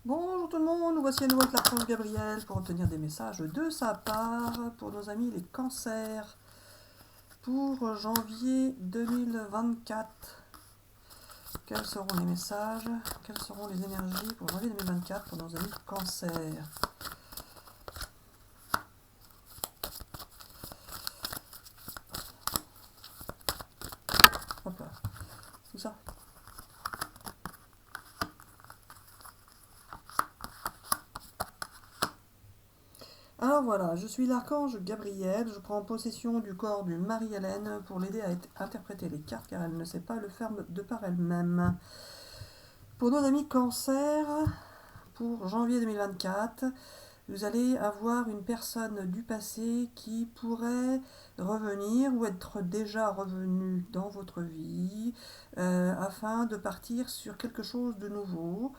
Bonjour tout le monde, nous voici à nouveau avec l'archange Gabriel pour obtenir des messages de sa part pour nos amis les cancers pour janvier 2024. Quels seront les messages, quelles seront les énergies pour janvier 2024 pour nos amis cancers? Hop là, tout ça. Alors voilà, je suis l'archange Gabriel, je prends possession du corps de Marie-Hélène pour l'aider à interpréter les cartes car elle ne sait pas le faire de par elle-même. Pour nos amis cancer, pour janvier 2024, vous allez avoir une personne du passé qui pourrait revenir ou être déjà revenue dans votre vie afin de partir sur quelque chose de nouveau,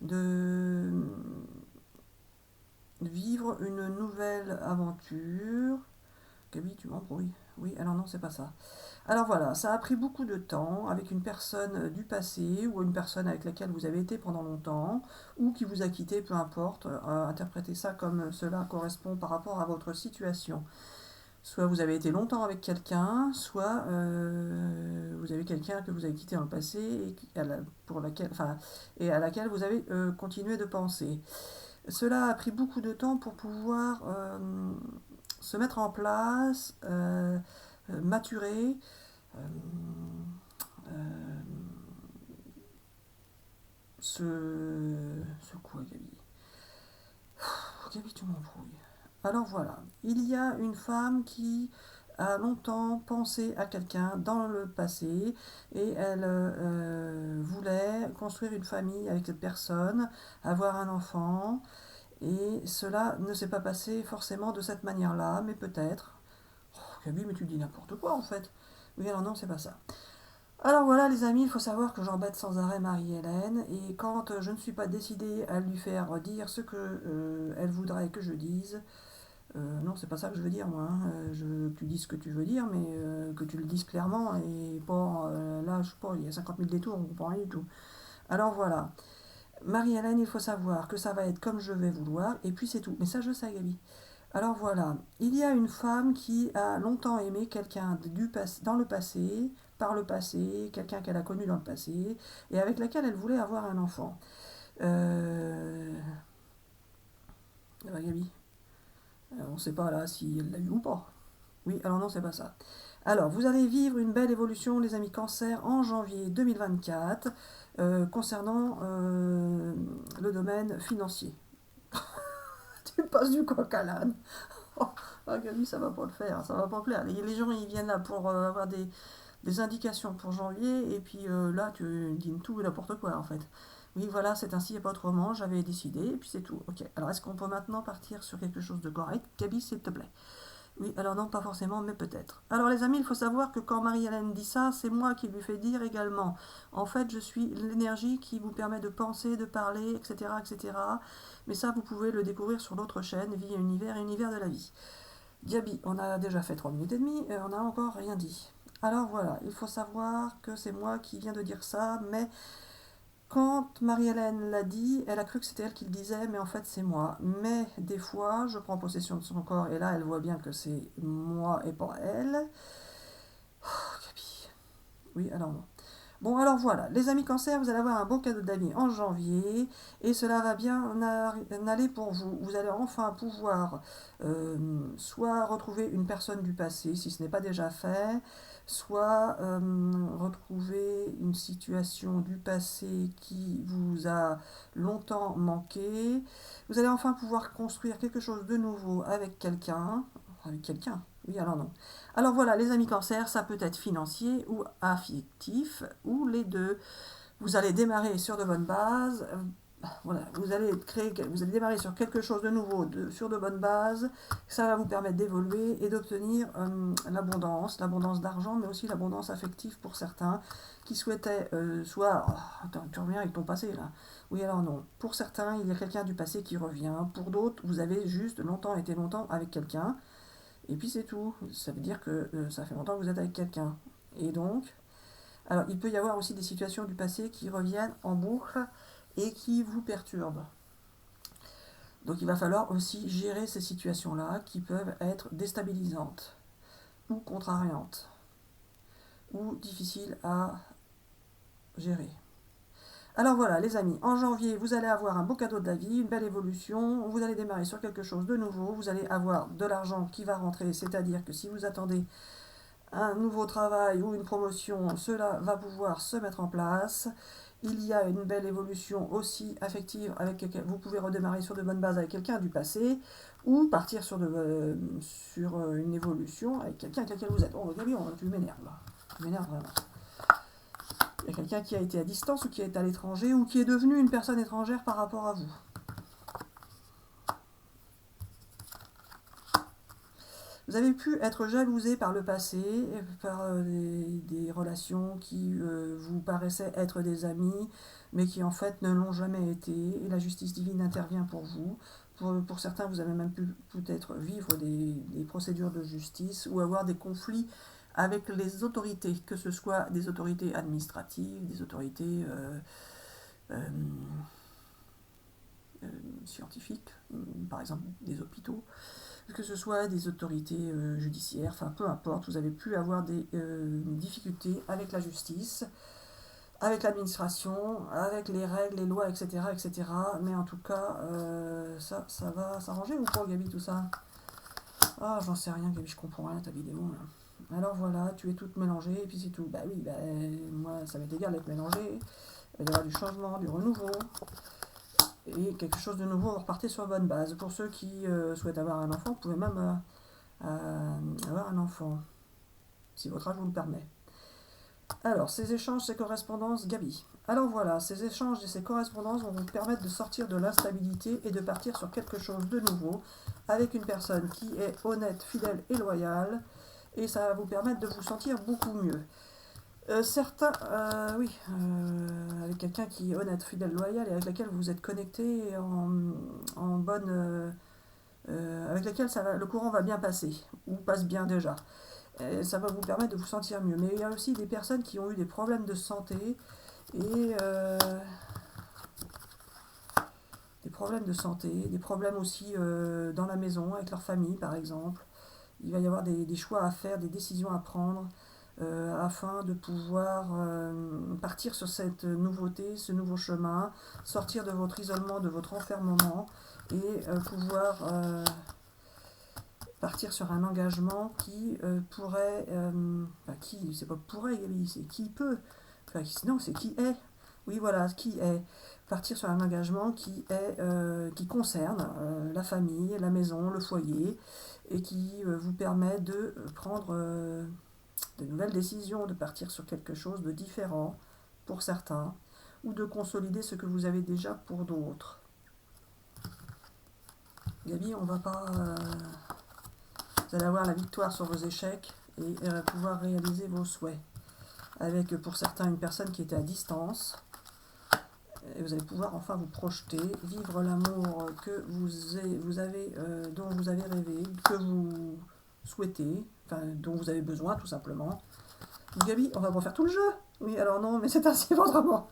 de vivre une nouvelle aventure. Gabi, tu m'embrouilles. Oui, alors non, c'est pas ça. Alors voilà, ça a pris beaucoup de temps avec une personne du passé ou une personne avec laquelle vous avez été pendant longtemps ou qui vous a quitté, peu importe. Interprétez ça comme cela correspond par rapport à votre situation. Soit vous avez été longtemps avec quelqu'un, soit vous avez quelqu'un que vous avez quitté dans le passé et à laquelle vous avez continué de penser. Cela a pris beaucoup de temps pour pouvoir se mettre en place, maturer. Euh, euh, ce quoi, Gabi? Gabi, tu m'embrouilles. Alors voilà, il y a une femme qui a longtemps pensé à quelqu'un dans le passé et elle voulait construire une famille avec cette personne, avoir un enfant. Et cela ne s'est pas passé forcément de cette manière-là, mais peut-être. Oh, Gabi, mais tu dis n'importe quoi en fait. Oui, alors non, c'est pas ça. Alors voilà, les amis, il faut savoir que j'embête sans arrêt Marie-Hélène, et quand je ne suis pas décidée à lui faire dire ce que elle voudrait que je dise, non, c'est pas ça que je veux dire, moi. Hein. Que tu dises ce que tu veux dire, mais que tu le dises clairement, et pas là, je sais pas, il y a 50 000 détours, on comprend rien du tout. Alors voilà, Marie-Hélène, il faut savoir que ça va être comme je vais vouloir, et puis c'est tout. Mais ça, je sais, Gabi. Alors voilà, il y a une femme qui a longtemps aimé quelqu'un dans le passé, par le passé, quelqu'un qu'elle a connu dans le passé, et avec laquelle elle voulait avoir un enfant. Euh... Gabi, on ne sait pas là si elle l'a eu ou pas. Oui, alors non, c'est pas ça. Alors, vous allez vivre une belle évolution, les amis cancer, en janvier 2024, concernant le domaine financier. Tu passes du coq à l'âne. Oh, Gabi, ça va pas le faire, ça va pas plaire. Les gens, ils viennent là pour avoir des indications pour janvier, et puis là, tu dis tout et n'importe quoi, en fait. Oui, voilà, c'est ainsi et pas autrement, j'avais décidé, et puis c'est tout. Ok, alors est-ce qu'on peut maintenant partir sur quelque chose de correct? Gabi, s'il te plaît. Oui, alors non, pas forcément, mais peut-être. Alors les amis, il faut savoir que quand Marie-Hélène dit ça, c'est moi qui lui fais dire également. En fait, je suis l'énergie qui vous permet de penser, de parler, etc., etc. Mais ça, vous pouvez le découvrir sur l'autre chaîne, Vie et Univers de la vie. Diaby, on a déjà fait 3 minutes et demie, et on n'a encore rien dit. Alors voilà, il faut savoir que c'est moi qui viens de dire ça, mais quand Marie-Hélène l'a dit, elle a cru que c'était elle qui le disait, mais en fait c'est moi. Mais des fois, je prends possession de son corps, et là elle voit bien que c'est moi et pas elle. Oh, Gabi. Oui, alors non. Bon, alors voilà, les amis cancer, vous allez avoir un beau cadeau d'amis en janvier et cela va bien aller pour vous. Vous allez enfin pouvoir soit retrouver une personne du passé, si ce n'est pas déjà fait, soit retrouver une situation du passé qui vous a longtemps manqué. Vous allez enfin pouvoir construire quelque chose de nouveau avec quelqu'un. Avec quelqu'un. Oui, alors non. Alors voilà, les amis cancer, ça peut être financier ou affectif, ou les deux. Vous allez démarrer sur de bonnes bases. Voilà, vous allez démarrer sur quelque chose de nouveau, sur de bonnes bases. Ça va vous permettre d'évoluer et d'obtenir l'abondance d'argent, mais aussi l'abondance affective pour certains qui souhaitaient soit. Oh, attends, tu reviens avec ton passé là. Oui, alors non. Pour certains, il y a quelqu'un du passé qui revient. Pour d'autres, vous avez juste longtemps été longtemps avec quelqu'un. Et puis c'est tout. Ça veut dire que ça fait longtemps que vous êtes avec quelqu'un. Et donc, il peut y avoir aussi des situations du passé qui reviennent en boucle et qui vous perturbent. Donc il va falloir aussi gérer ces situations-là qui peuvent être déstabilisantes ou contrariantes ou difficiles à gérer. Alors voilà les amis, en janvier vous allez avoir un beau cadeau de la vie, une belle évolution, vous allez démarrer sur quelque chose de nouveau, vous allez avoir de l'argent qui va rentrer, c'est-à-dire que si vous attendez un nouveau travail ou une promotion, cela va pouvoir se mettre en place. Il y a une belle évolution aussi affective avec quelqu'un. Vous pouvez redémarrer sur de bonnes bases avec quelqu'un du passé ou partir sur une évolution avec quelqu'un avec lequel vous êtes. Oh, Gabi, tu m'énerves là. Tu m'énerves vraiment. Il y a quelqu'un qui a été à distance ou qui est à l'étranger ou qui est devenu une personne étrangère par rapport à vous. Vous avez pu être jalousé par le passé, par des relations qui vous paraissaient être des amis, mais qui en fait ne l'ont jamais été, et la justice divine intervient pour vous. Pour certains, vous avez même pu peut-être vivre des procédures de justice ou avoir des conflits avec les autorités, que ce soit des autorités administratives, des autorités scientifiques, par exemple des hôpitaux, que ce soit des autorités judiciaires, enfin peu importe, vous avez pu avoir des difficultés avec la justice, avec l'administration, avec les règles, les lois, etc. etc. Mais en tout cas, ça va s'arranger ou pas, Gabi, tout ça? Ah, j'en sais rien, Gabi, je comprends rien ta vidéo là. Alors voilà, tu es toute mélangée, et puis c'est tout. Bah oui, bah, moi ça m'est égal d'être mélangée. Il va y avoir du changement, du renouveau. Et quelque chose de nouveau, vous repartez sur bonne base. Pour ceux qui souhaitent avoir un enfant, vous pouvez même avoir un enfant, si votre âge vous le permet. Alors, ces échanges, ces correspondances, Gabi. Alors voilà, ces échanges et ces correspondances vont vous permettre de sortir de l'instabilité et de partir sur quelque chose de nouveau avec une personne qui est honnête, fidèle et loyale. Et ça va vous permettre de vous sentir beaucoup mieux. Certains, oui, avec quelqu'un qui est honnête, fidèle, loyal et avec laquelle vous êtes connecté en bonne... avec laquelle le courant va bien passer, ou passe bien déjà. Et ça va vous permettre de vous sentir mieux. Mais il y a aussi des personnes qui ont eu des problèmes de santé et des problèmes aussi dans la maison, avec leur famille par exemple. Il va y avoir des choix à faire, des décisions à prendre afin de pouvoir partir sur cette nouveauté, ce nouveau chemin, sortir de votre isolement, de votre enfermement et pouvoir partir sur un engagement qui pourrait, c'est pas pourrait, c'est qui peut, non, c'est qui est, oui voilà, qui est, partir sur un engagement qui concerne la famille, la maison, le foyer, et qui vous permet de prendre de nouvelles décisions, de partir sur quelque chose de différent pour certains, ou de consolider ce que vous avez déjà pour d'autres. Gabi, on va pas... vous allez avoir la victoire sur vos échecs et pouvoir réaliser vos souhaits. Avec pour certains une personne qui était à distance. Et vous allez pouvoir enfin vous projeter, vivre l'amour que vous avez, dont vous avez rêvé, que vous souhaitez, enfin dont vous avez besoin tout simplement. Gabi, on va refaire tout le jeu. Oui, alors non, mais c'est ainsi vraiment.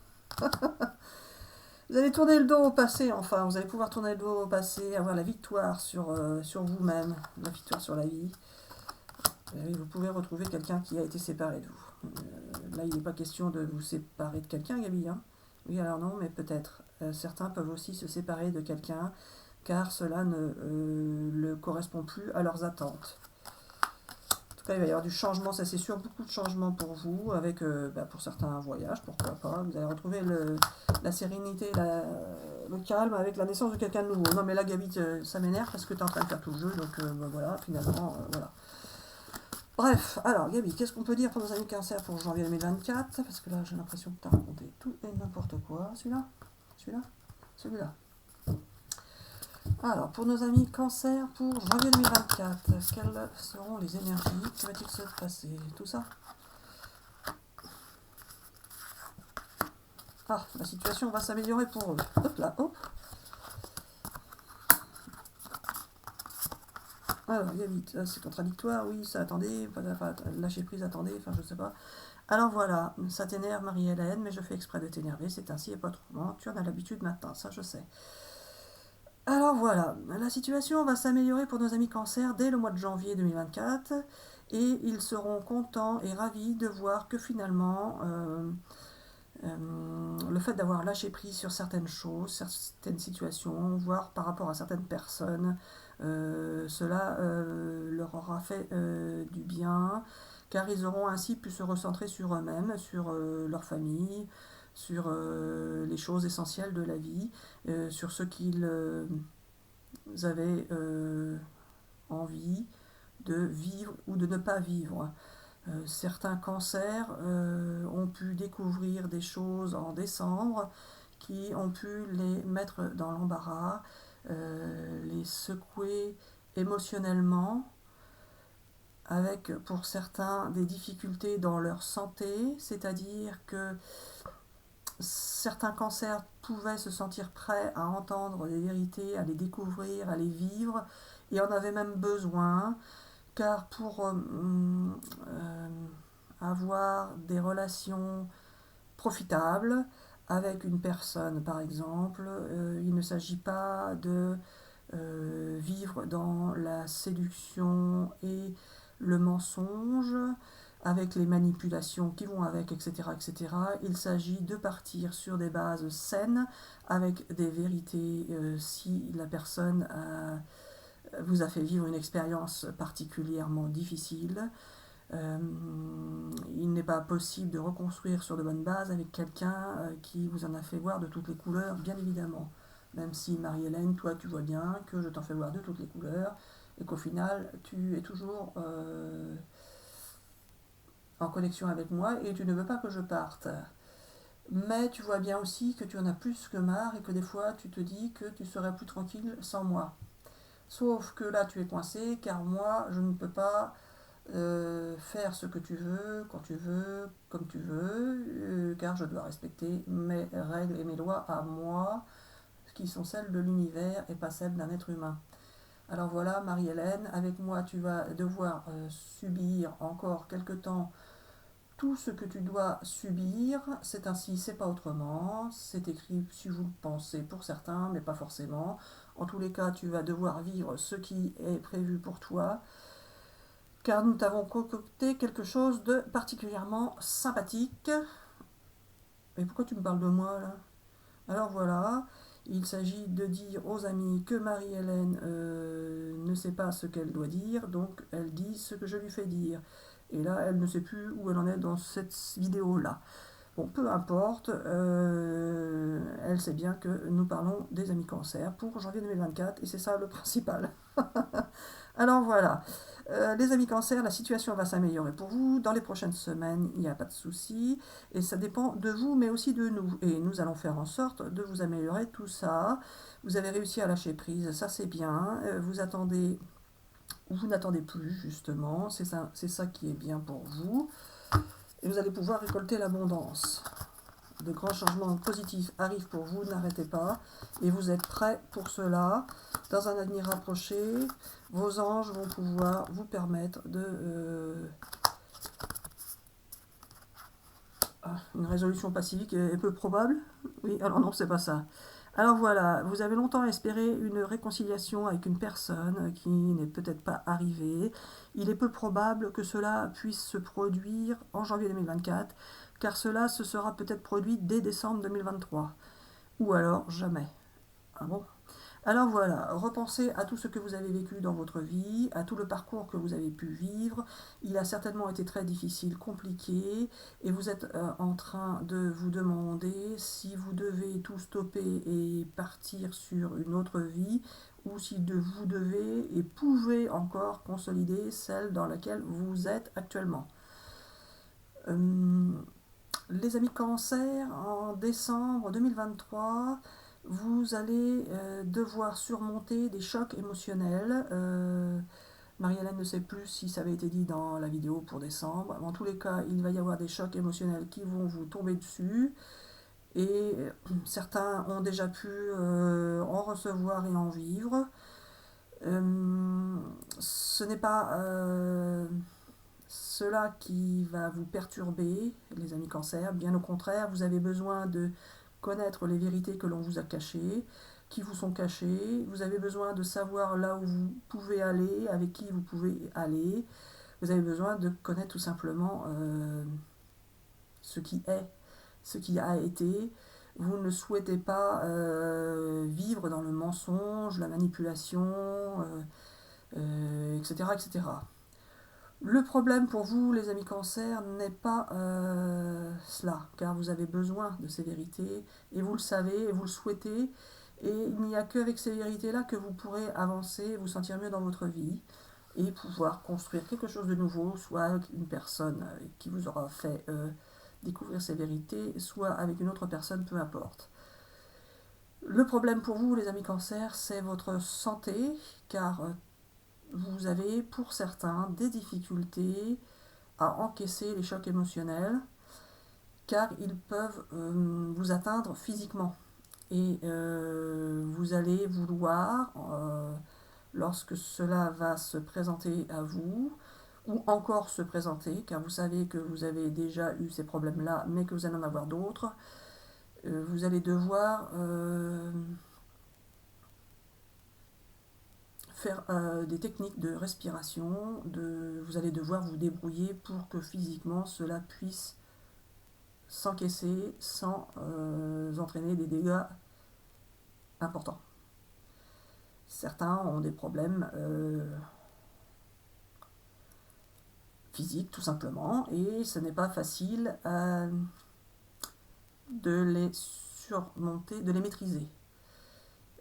Vous allez tourner le dos au passé, enfin, vous allez pouvoir tourner le dos au passé, avoir la victoire sur vous-même, la victoire sur la vie. Et vous pouvez retrouver quelqu'un qui a été séparé de vous. Là, il n'est pas question de vous séparer de quelqu'un, Gabi. Hein. Oui, alors non, mais peut-être. Certains peuvent aussi se séparer de quelqu'un, car cela ne correspond plus à leurs attentes. En tout cas, il va y avoir du changement, ça c'est sûr, beaucoup de changements pour vous, avec pour certains un voyage, pourquoi pas. Vous allez retrouver la sérénité, le calme avec la naissance de quelqu'un de nouveau. Non mais là, Gabi, ça m'énerve parce que tu es en train de faire tout le jeu, donc voilà, finalement, voilà. Bref, alors Gabi, qu'est-ce qu'on peut dire pour nos amis cancer pour janvier 2024? Parce que là, j'ai l'impression que tu as raconté tout et n'importe quoi. Celui-là. Alors, pour nos amis cancer pour janvier 2024, quelles seront les énergies? Que va-t-il se passer? Tout ça? Ah, la situation va s'améliorer pour eux. Hop là, hop. Alors, Gabi, c'est contradictoire, oui, ça attendez, lâcher prise, attendez, enfin je sais pas. Alors voilà, ça t'énerve Marie-Hélène, mais je fais exprès de t'énerver, c'est ainsi et pas autrement. Tu en as l'habitude maintenant, ça je sais. Alors voilà, la situation va s'améliorer pour nos amis cancer dès le mois de janvier 2024 et ils seront contents et ravis de voir que finalement le fait d'avoir lâché prise sur certaines choses, certaines situations, voire par rapport à certaines personnes, cela leur aura fait du bien, car ils auront ainsi pu se recentrer sur eux-mêmes, sur leur famille, sur les choses essentielles de la vie, sur ce qu'ils avaient envie de vivre ou de ne pas vivre. Certains cancers ont pu découvrir des choses en décembre qui ont pu les mettre dans l'embarras, les secouer émotionnellement, avec pour certains des difficultés dans leur santé, c'est-à-dire que certains cancers pouvaient se sentir prêts à entendre des vérités, à les découvrir, à les vivre, et en avaient même besoin, car pour avoir des relations profitables avec une personne, par exemple, il ne s'agit pas de vivre dans la séduction et le mensonge, avec les manipulations qui vont avec, etc., etc. Il s'agit de partir sur des bases saines, avec des vérités, si la personne vous a fait vivre une expérience particulièrement difficile. Il n'est pas possible de reconstruire sur de bonnes bases avec quelqu'un qui vous en a fait voir de toutes les couleurs, bien évidemment. Même si Marie-Hélène, toi, tu vois bien que je t'en fais voir de toutes les couleurs et qu'au final, tu es toujours en connexion avec moi et tu ne veux pas que je parte. Mais tu vois bien aussi que tu en as plus que marre et que des fois, tu te dis que tu serais plus tranquille sans moi. Sauf que là, tu es coincé car moi, je ne peux pas faire ce que tu veux, quand tu veux, comme tu veux, car je dois respecter mes règles et mes lois à moi, qui sont celles de l'univers et pas celles d'un être humain. Alors voilà, Marie-Hélène, avec moi tu vas devoir subir encore quelque temps tout ce que tu dois subir. C'est ainsi, c'est pas autrement. C'est écrit si vous le pensez pour certains, mais pas forcément. En tous les cas, tu vas devoir vivre ce qui est prévu pour toi, car nous t'avons concocté quelque chose de particulièrement sympathique. Et pourquoi tu me parles de moi là? Alors voilà, il s'agit de dire aux amis que Marie-Hélène ne sait pas ce qu'elle doit dire, donc elle dit ce que je lui fais dire. Et là, elle ne sait plus où elle en est dans cette vidéo-là. Bon, peu importe, elle sait bien que nous parlons des amis cancer pour janvier 2024, et c'est ça le principal. Alors voilà, les amis cancer, la situation va s'améliorer pour vous. Dans les prochaines semaines, il n'y a pas de souci. Et ça dépend de vous, mais aussi de nous. Et nous allons faire en sorte de vous améliorer tout ça. Vous avez réussi à lâcher prise, ça c'est bien. Vous attendez, vous n'attendez plus justement. C'est ça qui est bien pour vous. Et vous allez pouvoir récolter l'abondance. De grands changements positifs arrivent pour vous, n'arrêtez pas. Et vous êtes prêts pour cela. Dans un avenir rapproché, vos anges vont pouvoir vous permettre de... une résolution pacifique est peu probable. Oui, alors non, c'est pas ça. Alors voilà, vous avez longtemps espéré une réconciliation avec une personne qui n'est peut-être pas arrivée. Il est peu probable que cela puisse se produire en janvier 2024, car cela se sera peut-être produit dès décembre 2023. Ou alors jamais. Ah bon? Alors voilà, repensez à tout ce que vous avez vécu dans votre vie, à tout le parcours que vous avez pu vivre. Il a certainement été très difficile, compliqué, et vous êtes en train de vous demander si vous devez tout stopper et partir sur une autre vie, ou si vous devez et pouvez encore consolider celle dans laquelle vous êtes actuellement. Les amis cancer, en décembre 2023, vous allez devoir surmonter des chocs émotionnels. Marie-Hélène ne sait plus si ça avait été dit dans la vidéo pour décembre. En tous les cas, il va y avoir des chocs émotionnels qui vont vous tomber dessus. Et certains ont déjà pu en recevoir et en vivre. Ce n'est pas cela qui va vous perturber, les amis cancer. Bien au contraire, vous avez besoin de connaître les vérités que l'on vous a cachées, qui vous sont cachées. Vous avez besoin de savoir là où vous pouvez aller, avec qui vous pouvez aller. Vous avez besoin de connaître tout simplement ce qui est, ce qui a été. Vous ne souhaitez pas vivre dans le mensonge, la manipulation, etc., etc. Le problème pour vous, les amis Cancer, n'est pas cela, car vous avez besoin de ces vérités, et vous le savez, et vous le souhaitez, et il n'y a qu'avec ces vérités-là que vous pourrez avancer, vous sentir mieux dans votre vie, et pouvoir construire quelque chose de nouveau, soit avec une personne qui vous aura fait découvrir ces vérités, soit avec une autre personne, peu importe. Le problème pour vous, les amis Cancer, c'est votre santé, car vous avez, pour certains, des difficultés à encaisser les chocs émotionnels, car ils peuvent vous atteindre physiquement. Et vous allez vouloir, lorsque cela va se présenter à vous, ou encore se présenter, car vous savez que vous avez déjà eu ces problèmes-là, mais que vous allez en avoir d'autres, vous allez devoir faire des techniques de respiration, vous allez devoir vous débrouiller pour que physiquement cela puisse s'encaisser sans entraîner des dégâts importants. Certains ont des problèmes physiques tout simplement, et ce n'est pas facile de les surmonter, de les maîtriser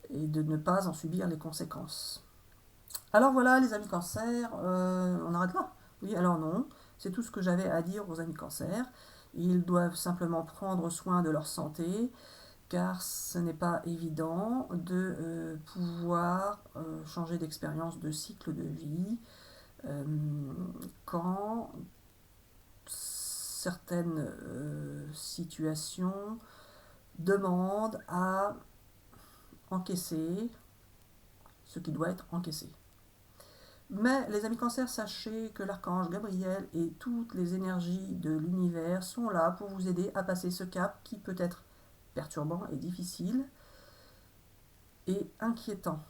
et de ne pas en subir les conséquences. Alors voilà les amis Cancer, on arrête là. Oui, alors non, c'est tout ce que j'avais à dire aux amis Cancer. Ils doivent simplement prendre soin de leur santé, car ce n'est pas évident de pouvoir changer d'expérience, de cycle de vie, quand certaines situations demandent à encaisser ce qui doit être encaissé. Mais les amis Cancer, sachez que l'archange Gabriel et toutes les énergies de l'univers sont là pour vous aider à passer ce cap qui peut être perturbant et difficile et inquiétant.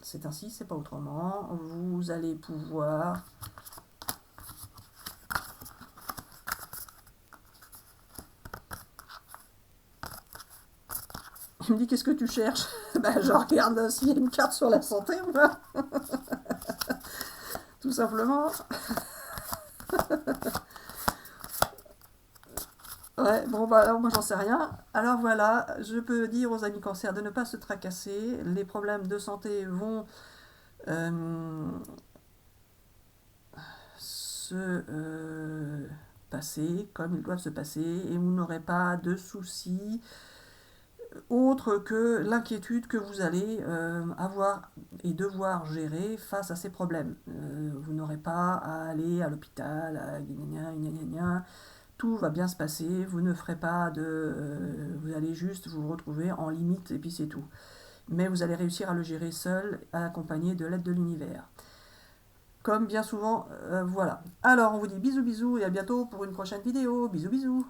C'est ainsi, c'est pas autrement. Vous allez pouvoir il me dit qu'est-ce que tu cherches? Ben, je regarde s'il y a une carte sur la santé ou pas. Tout simplement. Ouais, bon bah alors moi j'en sais rien. Alors voilà, je peux dire aux amis Cancer de ne pas se tracasser. Les problèmes de santé vont se passer comme ils doivent se passer, et vous n'aurez pas de soucis autre que l'inquiétude que vous allez avoir et devoir gérer face à ces problèmes. Vous n'aurez pas à aller à l'hôpital, à gna. Tout va bien se passer, vous ne ferez pas vous allez juste vous retrouver en limite et puis c'est tout. Mais vous allez réussir à le gérer seul, accompagné de l'aide de l'univers. Comme bien souvent, voilà. Alors on vous dit bisous bisous et à bientôt pour une prochaine vidéo. Bisous bisous.